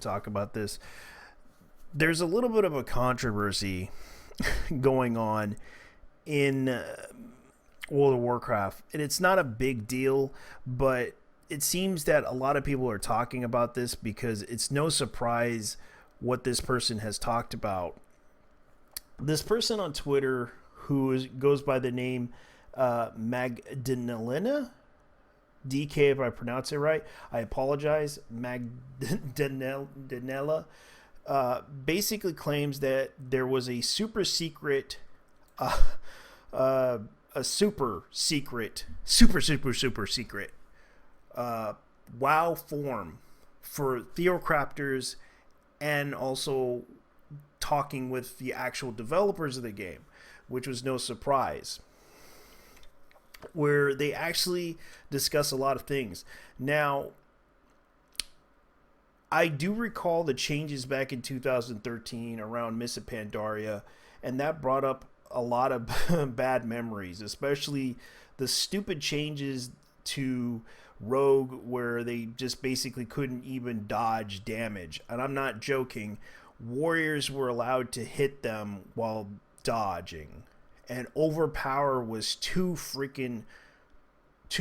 talk about this. There's a little bit of a controversy going on in World of Warcraft, and it's not a big deal, but it seems that a lot of people are talking about this because it's no surprise what this person has talked about. This person on Twitter goes by the name Magdalena DK, if I pronounce it right. I apologize. Magdalena basically claims that there was a super secret, a super secret, super secret WoW form for Theorycrafters, and also talking with the actual developers of the game, which was no surprise, where they actually discuss a lot of things. Now, I do recall the changes back in 2013 around Miss Pandaria, and that brought up a lot of bad memories, especially the stupid changes to Rogue where they just basically couldn't even dodge damage. And I'm not joking. Warriors were allowed to hit them while dodging. And Overpower was too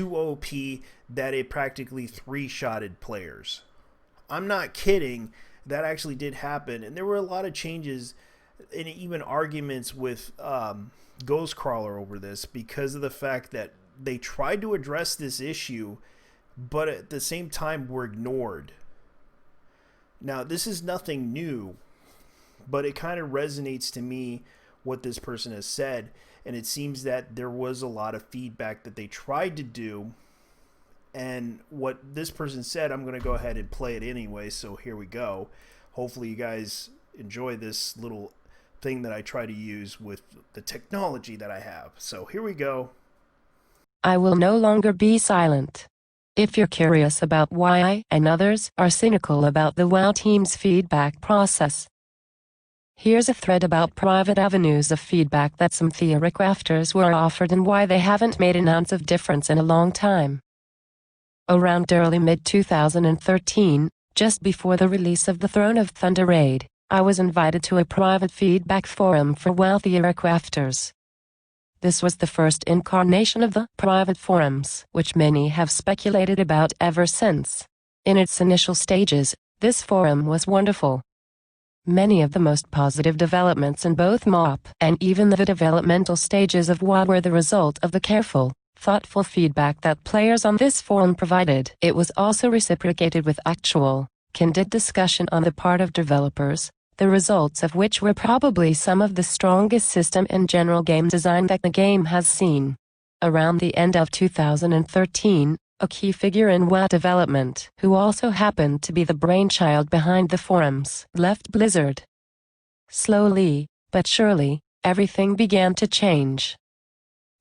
OP that it practically three-shotted players. I'm not kidding. That actually did happen. And there were a lot of changes and even arguments with Ghostcrawler over this because of the fact that they tried to address this issue, but at the same time were ignored. Now, this is nothing new, but it kind of resonates to me what this person has said, and it seems that there was a lot of feedback that they tried to do, and what this person said, I'm going to go ahead and play it anyway, so here we go. Hopefully you guys enjoy this little thing that I try to use with the technology that I have. So here we go. I will no longer be silent. If you're curious about why I and others are cynical about the WoW team's feedback process, here's a thread about private avenues of feedback that some Theorycrafters were offered and why they haven't made an ounce of difference in a long time. Around early mid-2013, just before the release of the Throne of Thunder raid, I was invited to a private feedback forum for WoW Theorycrafters. This was the first incarnation of the private forums, which many have speculated about ever since. In its initial stages, this forum was wonderful. Many of the most positive developments in both MOP and even the developmental stages of WoW were the result of the careful, thoughtful feedback that players on this forum provided. It was also reciprocated with actual, candid discussion on the part of developers, the results of which were probably some of the strongest system and general game design that the game has seen. Around the end of 2013, a key figure in WoW development, who also happened to be the brainchild behind the forums, left Blizzard. Slowly, but surely, everything began to change.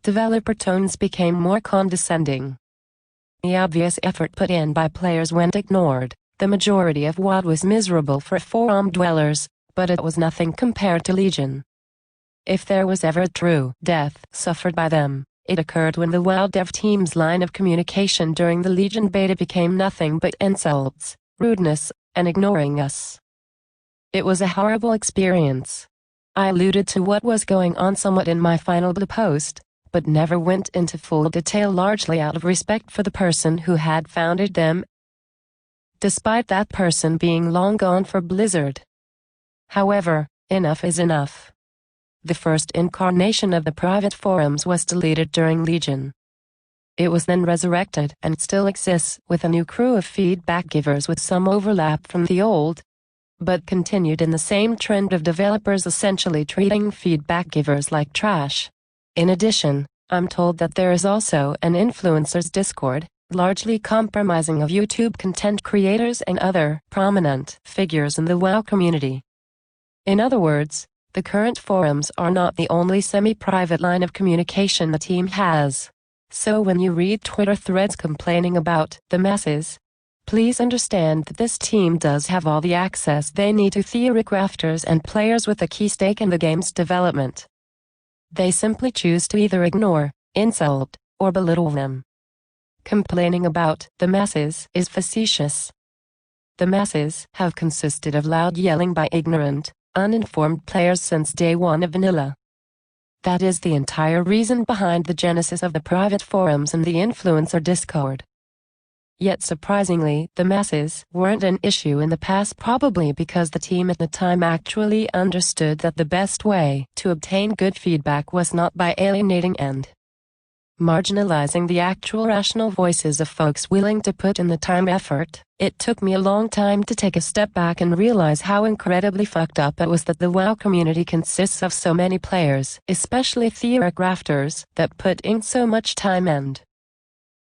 Developer tones became more condescending. The obvious effort put in by players went ignored. The majority of WoD was miserable for forum dwellers, but it was nothing compared to Legion. If there was ever true death suffered by them, it occurred when the WoW dev team's line of communication during the Legion beta became nothing but insults, rudeness, and ignoring us. It was a horrible experience. I alluded to what was going on somewhat in my final blog post, but never went into full detail, largely out of respect for the person who had founded them, despite that person being long gone for Blizzard. However, enough is enough. The first incarnation of the private forums was deleted during Legion. It was then resurrected and still exists with a new crew of feedback givers with some overlap from the old, but continued in the same trend of developers essentially treating feedback givers like trash. In addition, I'm told that there is also an influencers Discord, largely comprising of YouTube content creators and other prominent figures in the WoW community. In other words, the current forums are not the only semi-private line of communication the team has. So when you read Twitter threads complaining about the masses, please understand that this team does have all the access they need to Theorycrafters and players with a key stake in the game's development. They simply choose to either ignore, insult, or belittle them. Complaining about the masses is facetious. The masses have consisted of loud yelling by ignorant, uninformed players since day one of vanilla. That is the entire reason behind the genesis of the private forums and the influencer Discord. Yet surprisingly, the masses weren't an issue in the past, probably because the team at the time actually understood that the best way to obtain good feedback was not by alienating and marginalizing the actual rational voices of folks willing to put in the time effort. It took me a long time to take a step back and realize how incredibly fucked up it was that the WoW community consists of so many players, especially Theorycrafters, that put in so much time and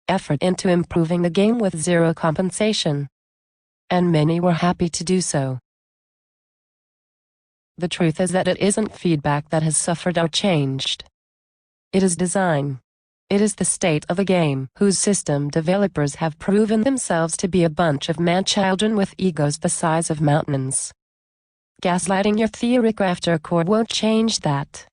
effort into improving the game with zero compensation. And many were happy to do so. The truth is that it isn't feedback that has suffered or changed. It is design. It is the state of a game whose system developers have proven themselves to be a bunch of man-children with egos the size of mountains. Gaslighting your Theorycrafter core won't change that.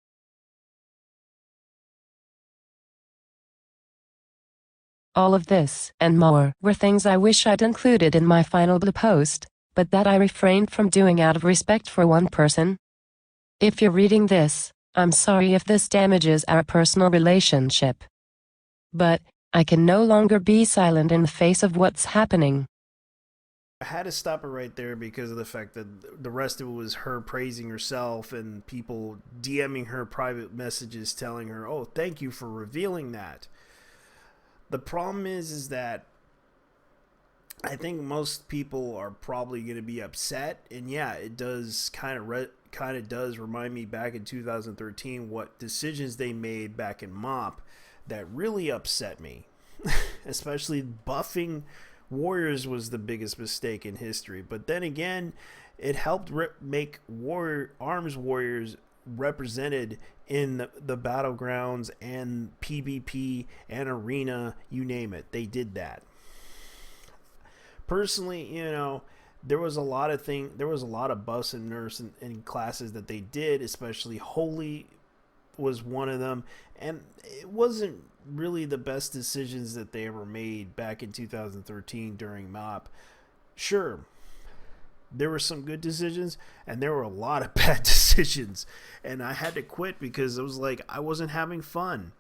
All of this, and more, were things I wish I'd included in my final blog post, but that I refrained from doing out of respect for one person. If you're reading this, I'm sorry if this damages our personal relationship. But I can no longer be silent in the face of what's happening. I had to stop it right there because of the fact that the rest of it was her praising herself and people DMing her private messages telling her, "Oh, thank you for revealing that." The problem is that I think most people are probably going to be upset, and yeah, it does kind of does remind me back in 2013 what decisions they made back in MoP that really upset me. Especially buffing warriors was the biggest mistake in history. But then again, it helped make arms warriors represented in the battlegrounds and PvP and arena, you name it. They did that. Personally, there was a lot of buffs and nerfs in classes that they did, especially Holy was one of them, and it wasn't really the best decisions that they ever made back in 2013 during MoP. Sure, there were some good decisions and there were a lot of bad decisions, and I had to quit because it was like I wasn't having fun.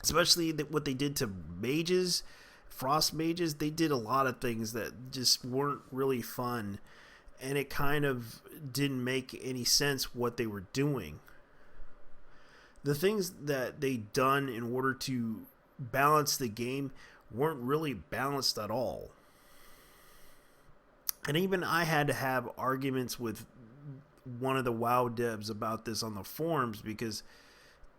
Especially what they did to mages, frost mages. They did a lot of things that just weren't really fun, and it kind of didn't make any sense what they were doing. The things that they done in order to balance the game weren't really balanced at all. And even I had to have arguments with one of the WoW devs about this on the forums because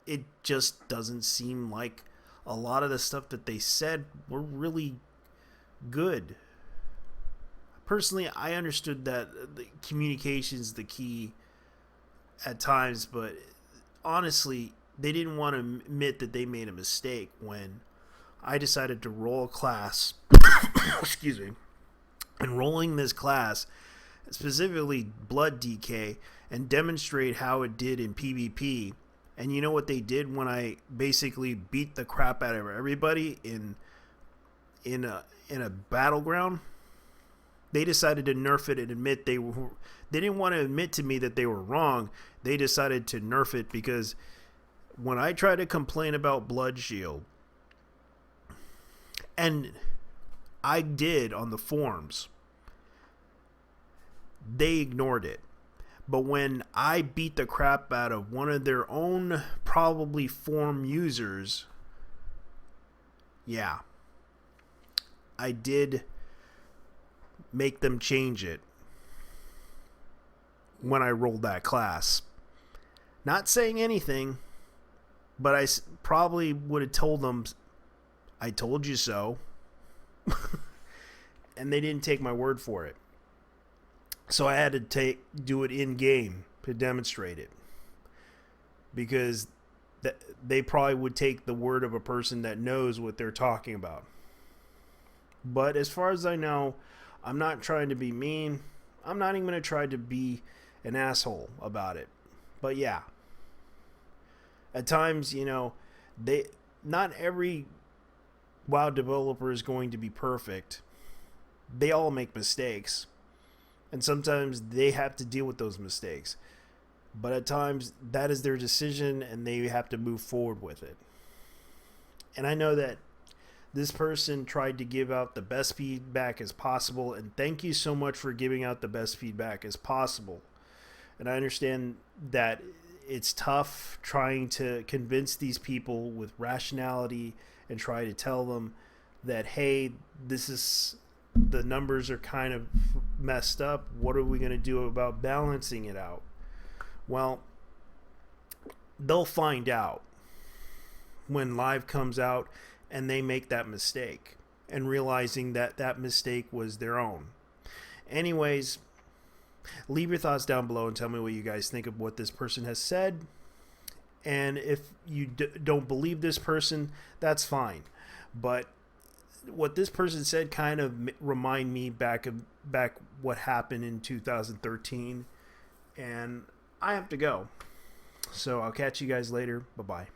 it just doesn't seem like a lot of the stuff that they said were really good. Personally, I understood that the communication is the key at times, but honestly, they didn't want to admit that they made a mistake when I decided to roll a class. Excuse me. Enrolling this class, specifically Blood DK, and demonstrate how it did in PvP. And you know what they did when I basically beat the crap out of everybody in a battleground? They decided to nerf it and admit they didn't want to admit to me that they were wrong. They decided to nerf it because when I tried to complain about Blood Shield, and I did on the forums, they ignored it. But when I beat the crap out of one of their own probably forum users, yeah, I did make them change it when I rolled that class. Not saying anything, but I probably would have told them, I told you so. And they didn't take my word for it. So I had to do it in game to demonstrate it, because they probably would take the word of a person that knows what they're talking about. But as far as I know, I'm not trying to be mean. I'm not even going to try to be an asshole about it. But yeah, at times, not every WoW developer is going to be perfect. they all make mistakes, and sometimes they have to deal with those mistakes. But at times, that is their decision, and they have to move forward with it. And I know that this person tried to give out the best feedback as possible, and thank you so much for giving out the best feedback as possible. And I understand that it's tough trying to convince these people with rationality and try to tell them that, hey, the numbers are kind of messed up. What are we going to do about balancing it out? Well, they'll find out when live comes out and they make that mistake, and realizing that that mistake was their own. Anyways, leave your thoughts down below and tell me what you guys think of what this person has said. And if you don't believe this person, that's fine. But what this person said kind of remind me back what happened in 2013. And I have to go. So I'll catch you guys later. Bye-bye.